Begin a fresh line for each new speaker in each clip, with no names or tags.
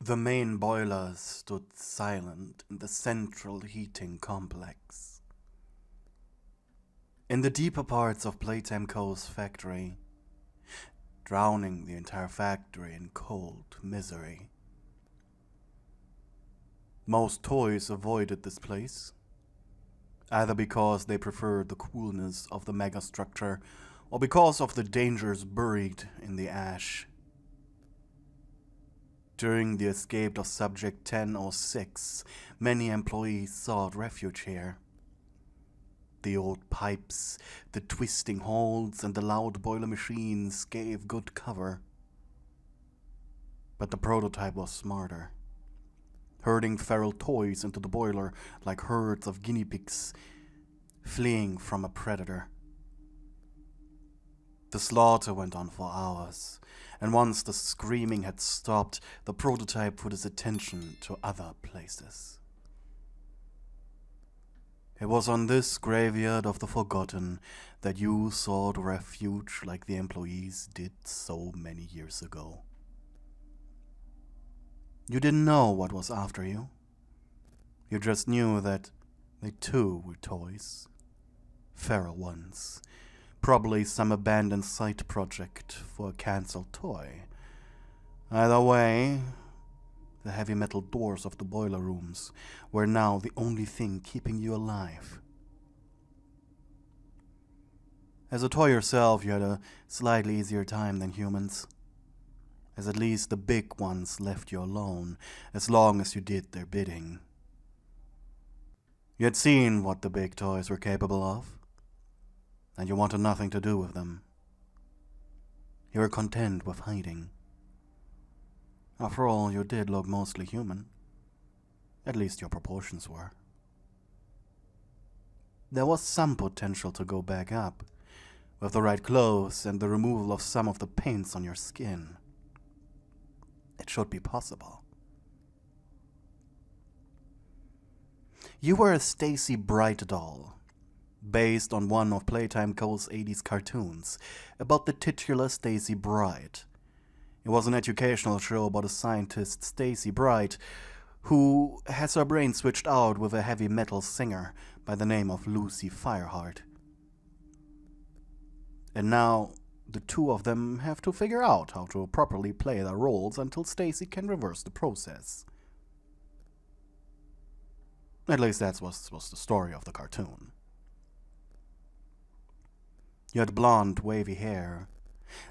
The main boiler stood silent in the central heating complex. In the deeper parts of Playtime Co.'s factory, drowning the entire factory in cold misery. Most toys avoided this place, either because they preferred the coolness of the megastructure or because of the dangers buried in the ash. During the escape of Subject 1006, many employees sought refuge here. The old pipes, the twisting halls, and the loud boiler machines gave good cover. But the prototype was smarter, herding feral toys into the boiler like herds of guinea pigs fleeing from a predator. The slaughter went on for hours, and once the screaming had stopped, the prototype put its attention to other places. It was on this graveyard of the forgotten that you sought refuge like the employees did so many years ago. You didn't know what was after you. You just knew that they too were toys. Feral ones. Probably some abandoned side project for a cancelled toy. Either way, the heavy metal doors of the boiler rooms were now the only thing keeping you alive. As a toy yourself, you had a slightly easier time than humans, as at least the big ones left you alone as long as you did their bidding. You had seen what the big toys were capable of, and you wanted nothing to do with them. You were content with hiding. After all, you did look mostly human. At least your proportions were. There was some potential to go back up, with the right clothes and the removal of some of the paints on your skin. It should be possible. You were a Stacy Bright doll, based on one of Playtime Co.'s 80s cartoons, about the titular Stacy Bright. It was an educational show about a scientist, Stacy Bright, who has her brain switched out with a heavy metal singer by the name of Lucy Fireheart. And now, the two of them have to figure out how to properly play their roles until Stacy can reverse the process. At least that was the story of the cartoon. You had blonde, wavy hair,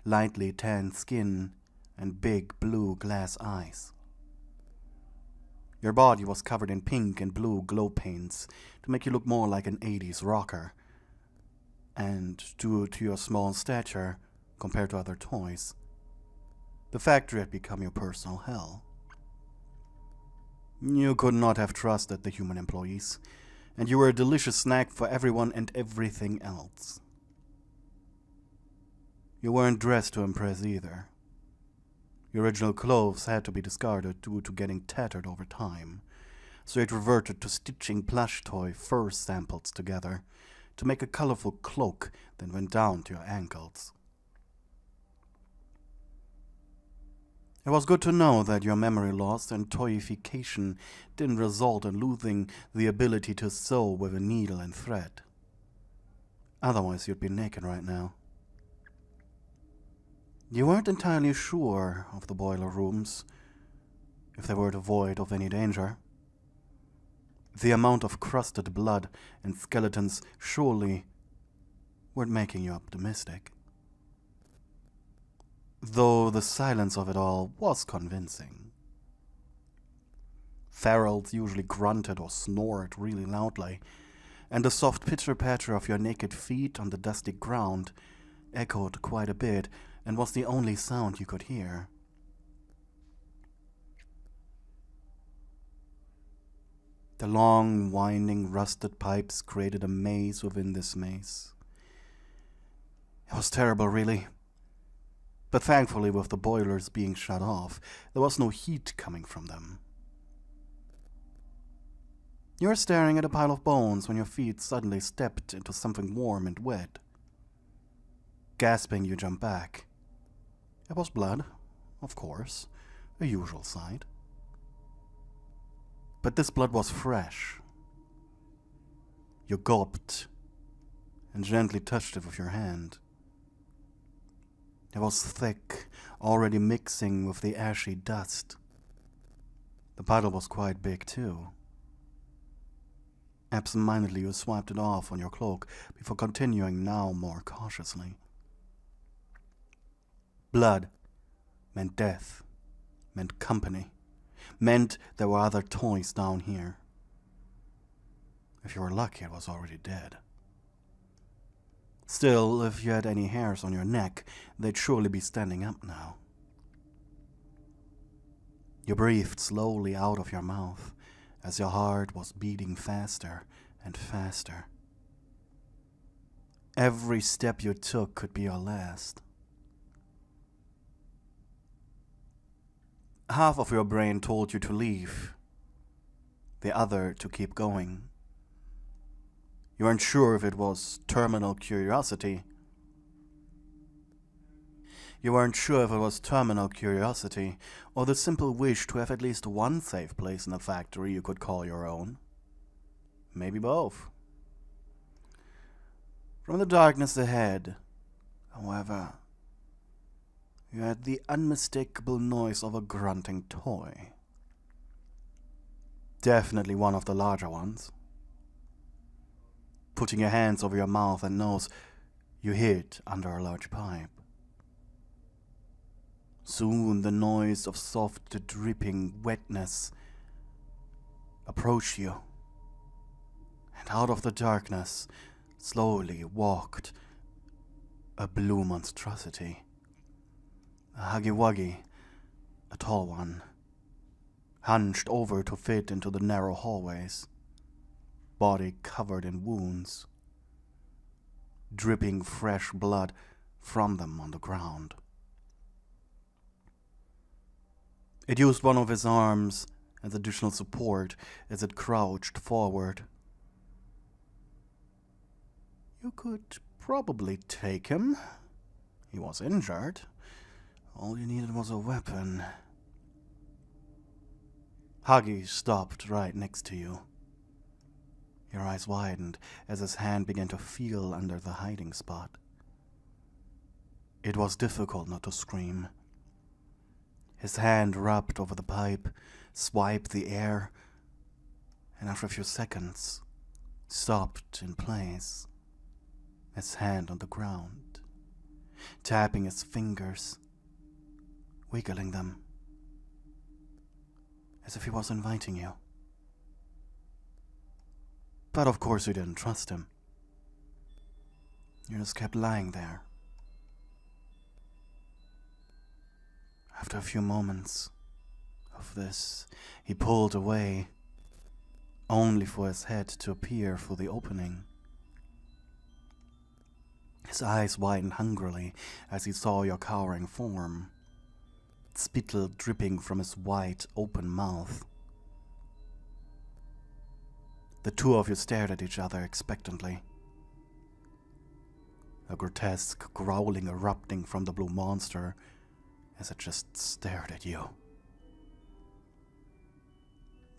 lightly tanned skin, and big blue glass eyes. Your body was covered in pink and blue glow paints to make you look more like an 80s rocker. And due to your small stature compared to other toys, the factory had become your personal hell. You could not have trusted the human employees, and you were a delicious snack for everyone and everything else. You weren't dressed to impress either. Your original clothes had to be discarded due to getting tattered over time, so it reverted to stitching plush toy fur samples together to make a colorful cloak that went down to your ankles. It was good to know that your memory loss and toyification didn't result in losing the ability to sew with a needle and thread. Otherwise, you'd be naked right now. You weren't entirely sure of the boiler rooms, if they were devoid of any danger. The amount of crusted blood and skeletons surely weren't making you optimistic. Though the silence of it all was convincing. Ferals usually grunted or snored really loudly, and the soft pitter-patter of your naked feet on the dusty ground echoed quite a bit and was the only sound you could hear. The long, winding, rusted pipes created a maze within this maze. It was terrible, really. But thankfully, with the boilers being shut off, there was no heat coming from them. You were staring at a pile of bones when your feet suddenly stepped into something warm and wet. Gasping, you jumped back. It was blood, of course, a usual sight. But this blood was fresh. You gulped and gently touched it with your hand. It was thick, already mixing with the ashy dust. The puddle was quite big too. Absent-mindedly you swiped it off on your cloak before continuing now more cautiously. Blood meant death, meant company, meant there were other toys down here. If you were lucky, it was already dead. Still, if you had any hairs on your neck, they'd surely be standing up now. You breathed slowly out of your mouth as your heart was beating faster and faster. Every step you took could be your last. Half of your brain told you to leave, the other to keep going. You weren't sure if it was terminal curiosity. Or the simple wish to have at least one safe place in a factory you could call your own. Maybe both. From the darkness ahead, however, you had the unmistakable noise of a grunting toy. Definitely one of the larger ones. Putting your hands over your mouth and nose, you hid under a large pipe. Soon the noise of soft dripping wetness approached you, and out of the darkness slowly walked a blue monstrosity. A Huggy Wuggy, a tall one, hunched over to fit into the narrow hallways, body covered in wounds, dripping fresh blood from them on the ground. It used one of his arms as additional support as it crouched forward. You could probably take him. He was injured. All you needed was a weapon. Huggy stopped right next to you. Your eyes widened as his hand began to feel under the hiding spot. It was difficult not to scream. His hand rubbed over the pipe, swiped the air, and after a few seconds, stopped in place, his hand on the ground, tapping his fingers, wiggling them, as if he was inviting you. But of course you didn't trust him. You just kept lying there. After a few moments of this, he pulled away, only for his head to appear through the opening. His eyes widened hungrily as he saw your cowering form, spittle dripping from his wide, open mouth. The two of you stared at each other expectantly. A grotesque growling erupting from the blue monster as it just stared at you.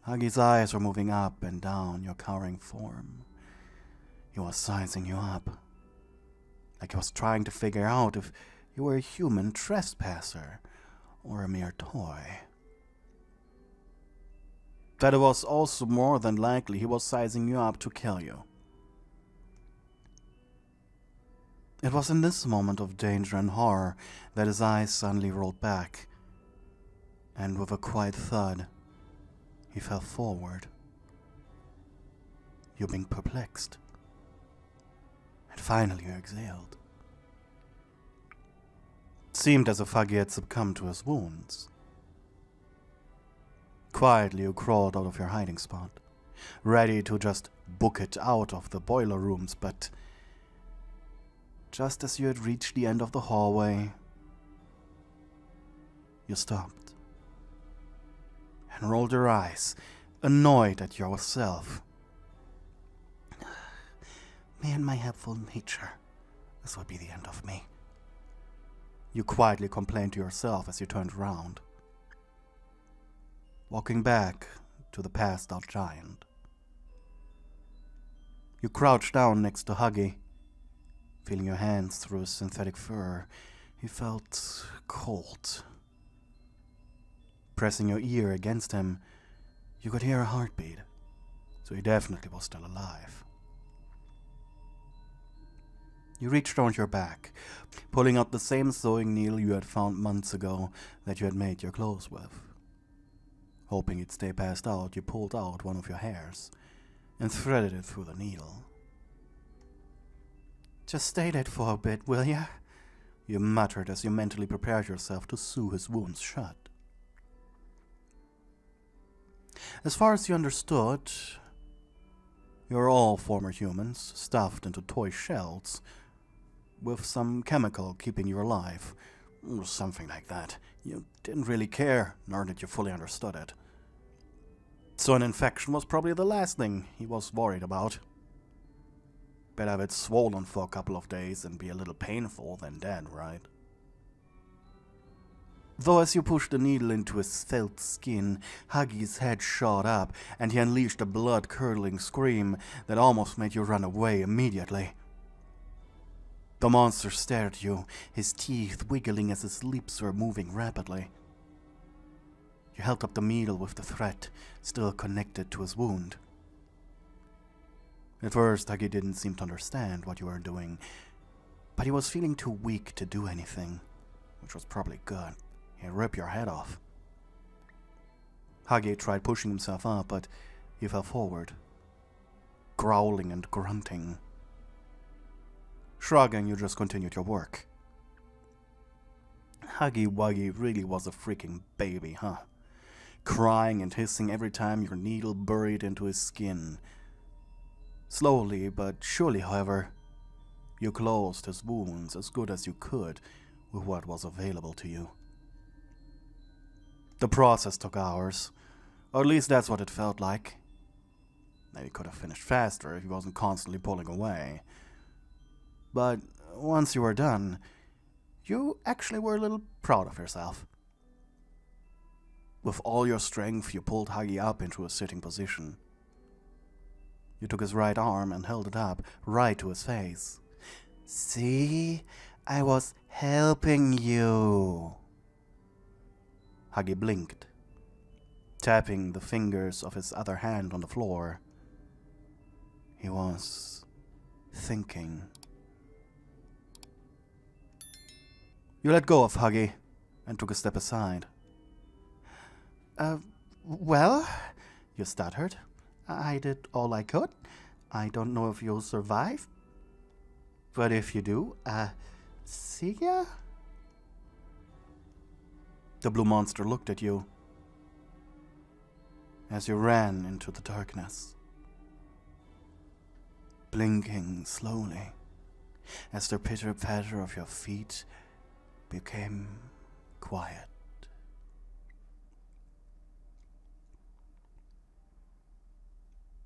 Huggy's eyes were moving up and down your cowering form. He was sizing you up, like he was trying to figure out if you were a human trespasser or a mere toy. That it was also more than likely he was sizing you up to kill you. It was in this moment of danger and horror that his eyes suddenly rolled back, and with a quiet thud, he fell forward. You being perplexed. And finally you exhaled. It seemed as if Huggy had succumbed to his wounds. Quietly you crawled out of your hiding spot, ready to just book it out of the boiler rooms, but just as you had reached the end of the hallway, you stopped and rolled your eyes, annoyed at yourself. Me and my helpful nature, this would be the end of me. You quietly complained to yourself as you turned around. Walking back to the passed-out giant. You crouched down next to Huggy, feeling your hands through his synthetic fur. He felt cold. Pressing your ear against him, you could hear a heartbeat, so he definitely was still alive. You reached around your back, pulling out the same sewing needle you had found months ago that you had made your clothes with. Hoping it'd stay passed out, you pulled out one of your hairs and threaded it through the needle. "Just stay dead for a bit, will ya?" you muttered as you mentally prepared yourself to sew his wounds shut. As far as you understood, you were all former humans, stuffed into toy shells, with some chemical keeping you alive, or something like that. You didn't really care, nor did you fully understood it. So an infection was probably the last thing he was worried about. Better have it swollen for a couple of days and be a little painful than dead, right? Though as you pushed the needle into his felt skin, Huggy's head shot up, and he unleashed a blood-curdling scream that almost made you run away immediately. The monster stared at you, his teeth wiggling as his lips were moving rapidly. You held up the needle with the thread, still connected to his wound. At first, Huggy didn't seem to understand what you were doing, but he was feeling too weak to do anything, which was probably good. He'd rip your head off. Huggy tried pushing himself up, but he fell forward, growling and grunting. Shrugging, you just continued your work. Huggy Wuggy really was a freaking baby, huh? Crying and hissing every time your needle buried into his skin. Slowly but surely, however, you closed his wounds as good as you could with what was available to you. The process took hours, or at least that's what it felt like. Maybe could have finished faster if he wasn't constantly pulling away. But once you were done, you actually were a little proud of yourself. With all your strength, you pulled Huggy up into a sitting position. You took his right arm and held it up right to his face. "See? I was helping you." Huggy blinked, tapping the fingers of his other hand on the floor. He was thinking. You let go of Huggy and took a step aside. Well, you stuttered. "I did all I could. I don't know if you'll survive. But if you do, see ya?" The blue monster looked at you as you ran into the darkness, blinking slowly as the pitter-patter of your feet became quiet.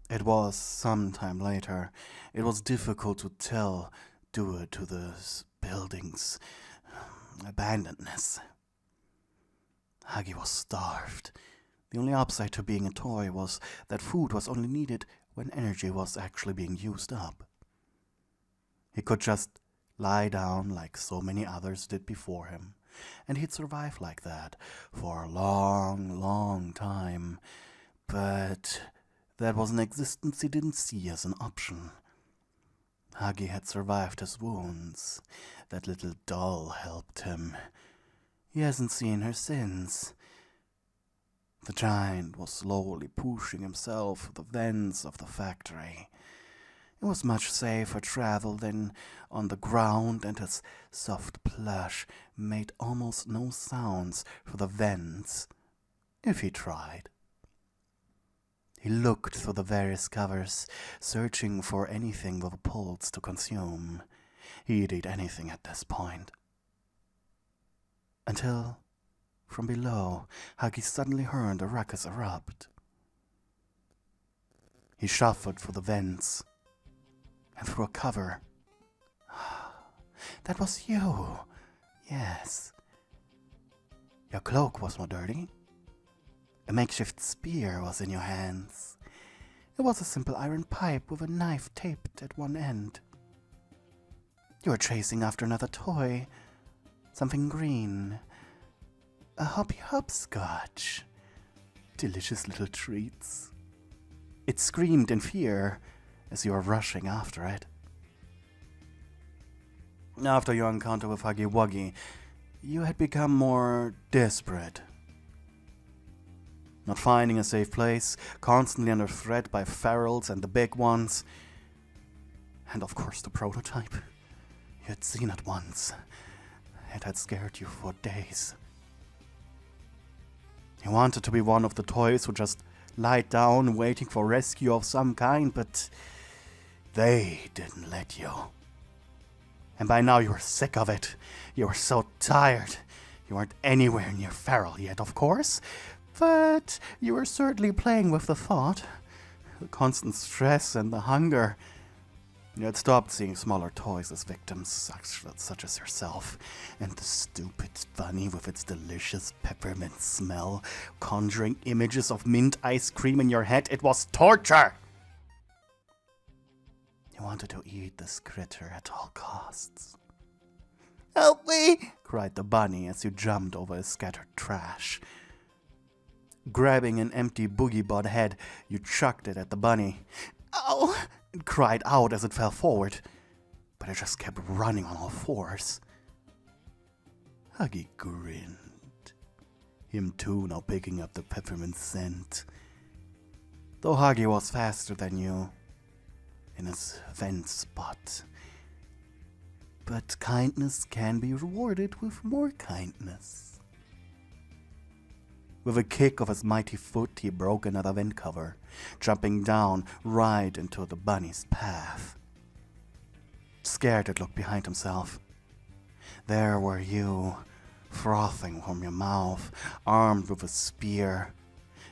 It was some time later. It was difficult to tell due to the building's abandonedness. Huggy was starved. The only upside to being a toy was that food was only needed when energy was actually being used up. He could just lie down like so many others did before him, and he'd survive like that for a long, long time. But that was an existence he didn't see as an option. Huggy had survived his wounds. That little doll helped him. He hasn't seen her since. The giant was slowly pushing himself through the vents of the factory. It was much safer travel than on the ground, and his soft plush made almost no sounds through the vents, if he tried. He looked through the various covers, searching for anything with a pulse to consume. He'd eat anything at this point. Until, from below, Huggy suddenly heard a ruckus erupt. He shuffled through the vents and through a cover. That was you. Yes. Your cloak was not dirty. A makeshift spear was in your hands. It was a simple iron pipe with a knife taped at one end. You were chasing after another toy, something green. A hoppy hopscotch. Delicious little treats. It screamed in fear as you were rushing after it. After your encounter with Huggy Wuggy, you had become more desperate. Not finding a safe place, constantly under threat by ferals and the big ones. And of course the prototype. You had seen it once. It had scared you for days. You wanted to be one of the toys who just lied down waiting for rescue of some kind, but they didn't let you. And by now you were sick of it. You were so tired. You weren't anywhere near feral yet, of course, but you were certainly playing with the thought. The constant stress and the hunger. You had stopped seeing smaller toys as victims, such as yourself, and the stupid bunny with its delicious peppermint smell, conjuring images of mint ice cream in your head. It was torture! You wanted to eat this critter at all costs. "Help me!" cried the bunny as you jumped over his scattered trash. Grabbing an empty boogie-board head, you chucked it at the bunny. "Ow!" It cried out as it fell forward, but it just kept running on all fours. Huggy grinned, him too now picking up the peppermint scent. Though Huggy was faster than you in his vent spot. But kindness can be rewarded with more kindness. With a kick of his mighty foot, he broke another vent cover, jumping down right into the bunny's path. Scared, it looked behind himself. There were you, frothing from your mouth, armed with a spear,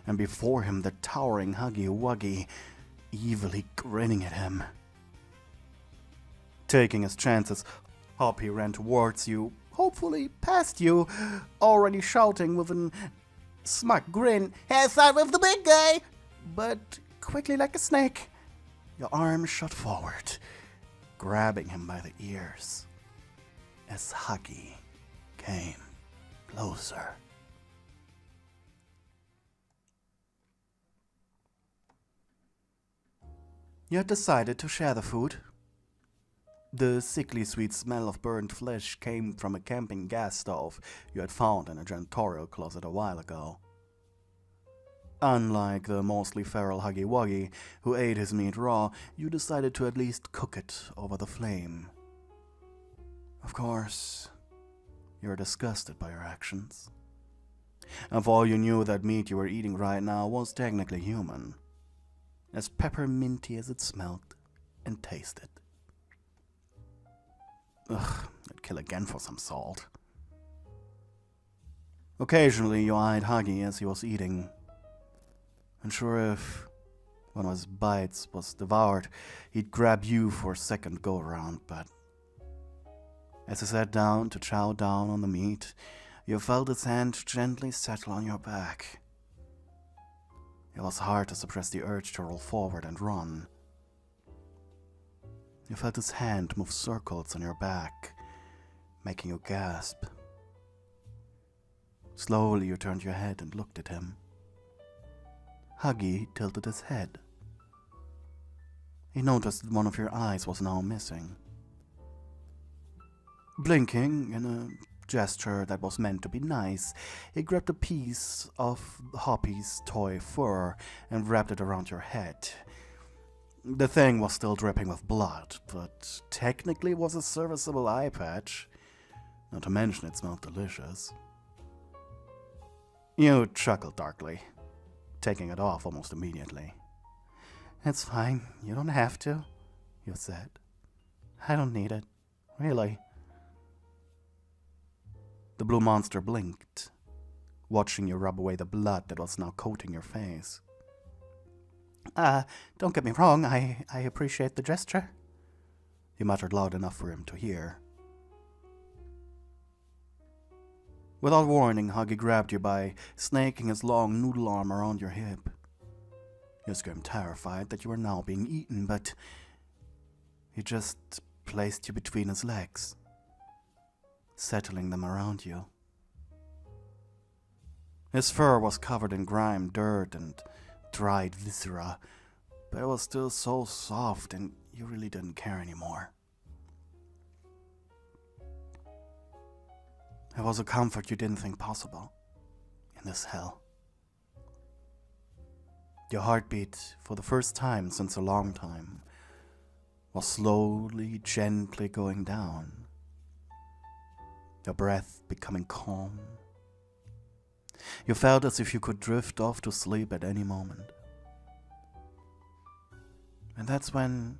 and before him the towering Huggy Wuggy, evilly grinning at him. Taking his chances, Hoppy ran towards you, hopefully past you, already shouting with an smug grin, "Hands out with the big guy!" But quickly like a snake, your arm shot forward, grabbing him by the ears, as Huggy came closer. You had decided to share the food. The sickly sweet smell of burnt flesh came from a camping gas stove you had found in a janitorial closet a while ago. Unlike the mostly feral Huggy Wuggy, who ate his meat raw, you decided to at least cook it over the flame. Of course, you were disgusted by your actions. And for all you knew, that meat you were eating right now was technically human, as pepperminty as it smelled and tasted. Ugh, I'd kill again for some salt. Occasionally you eyed Huggy as he was eating. Unsure if one of his bites was devoured, he'd grab you for a second go-around, but as he sat down to chow down on the meat, you felt his hand gently settle on your back. It was hard to suppress the urge to roll forward and run. You felt his hand move circles on your back, making you gasp. Slowly you turned your head and looked at him. Huggy tilted his head. He noticed that one of your eyes was now missing. Blinking in a gesture that was meant to be nice, he grabbed a piece of Hoppy's toy fur and wrapped it around your head. The thing was still dripping with blood, but technically was a serviceable eye patch. Not to mention it smelled delicious. You chuckled darkly, taking it off almost immediately. "It's fine, you don't have to," you said. "I don't need it, really." The blue monster blinked, watching you rub away the blood that was now coating your face. Don't get me wrong, I appreciate the gesture," he muttered loud enough for him to hear. Without warning, Huggy grabbed you by snaking his long noodle arm around your hip. You screamed terrified that you were now being eaten, but he just placed you between his legs, settling them around you. His fur was covered in grime, dirt, and dried viscera, but it was still so soft and you really didn't care anymore. It was a comfort you didn't think possible in this hell. Your heartbeat, for the first time since a long time, was slowly, gently going down. Your breath becoming calm. You felt as if you could drift off to sleep at any moment. And that's when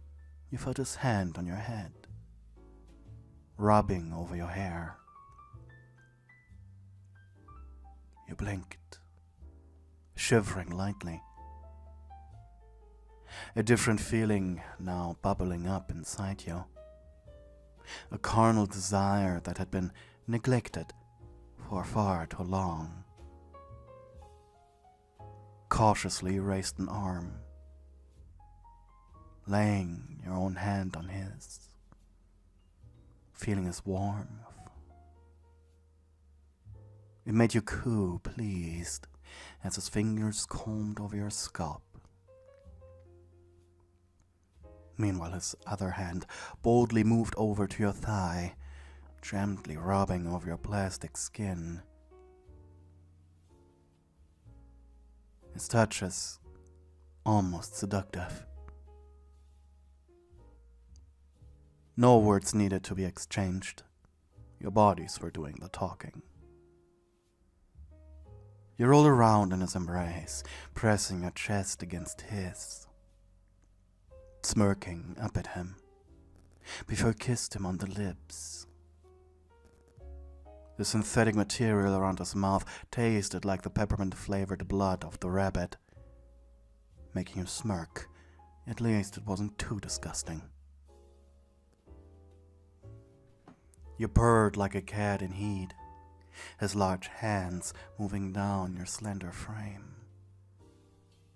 you felt his hand on your head, rubbing over your hair. You blinked, shivering lightly. A different feeling now bubbling up inside you. A carnal desire that had been neglected for far too long. Cautiously raised an arm, laying your own hand on his, feeling his warmth. It made you coo, pleased, as his fingers combed over your scalp. Meanwhile, his other hand boldly moved over to your thigh, gently rubbing over your plastic skin. His touch is almost seductive. No words needed to be exchanged. Your bodies were doing the talking. You rolled around in his embrace, pressing your chest against his, smirking up at him, before you kissed him on the lips. The synthetic material around his mouth tasted like the peppermint-flavored blood of the rabbit, making you smirk. At least it wasn't too disgusting. You purred like a cat in heat, his large hands moving down your slender frame,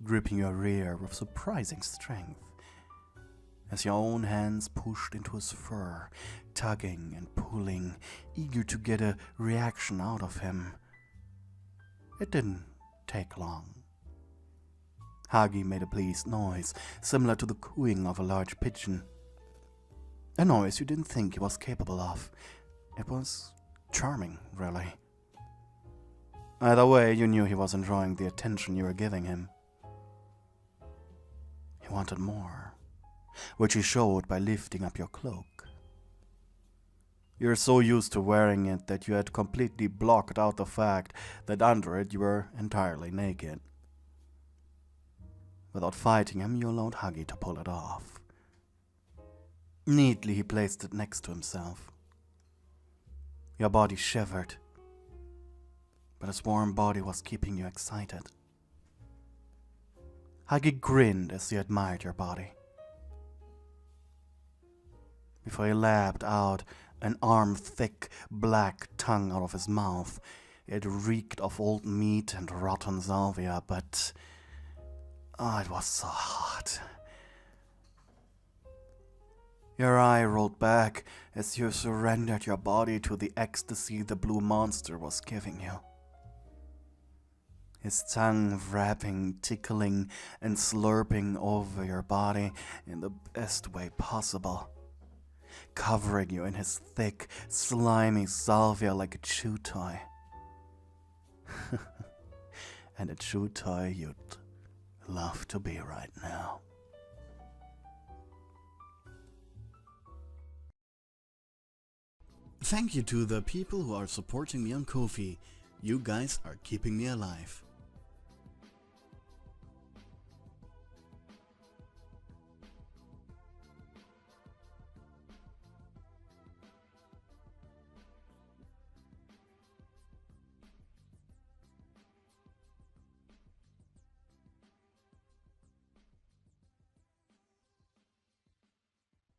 gripping your rear with surprising strength, as your own hands pushed into his fur, tugging and pulling, eager to get a reaction out of him. It didn't take long. Huggy made a pleased noise, similar to the cooing of a large pigeon. A noise you didn't think he was capable of. It was charming, really. Either way, you knew he was enjoying the attention you were giving him. He wanted more, which he showed by lifting up your cloak. You're so used to wearing it that you had completely blocked out the fact that under it you were entirely naked. Without fighting him, you allowed Huggy to pull it off. Neatly, he placed it next to himself. Your body shivered, but his warm body was keeping you excited. Huggy grinned as he admired your body, before he lapped out an arm-thick black tongue out of his mouth. It reeked of old meat and rotten salvia, but it was so hot. Your eye rolled back as you surrendered your body to the ecstasy the blue monster was giving you. His tongue wrapping, tickling, and slurping over your body in the best way possible, covering you in his thick, slimy salvia like a chew toy. And a chew toy you'd love to be right now. Thank you to the people who are supporting me on Ko-fi. You guys are keeping me alive.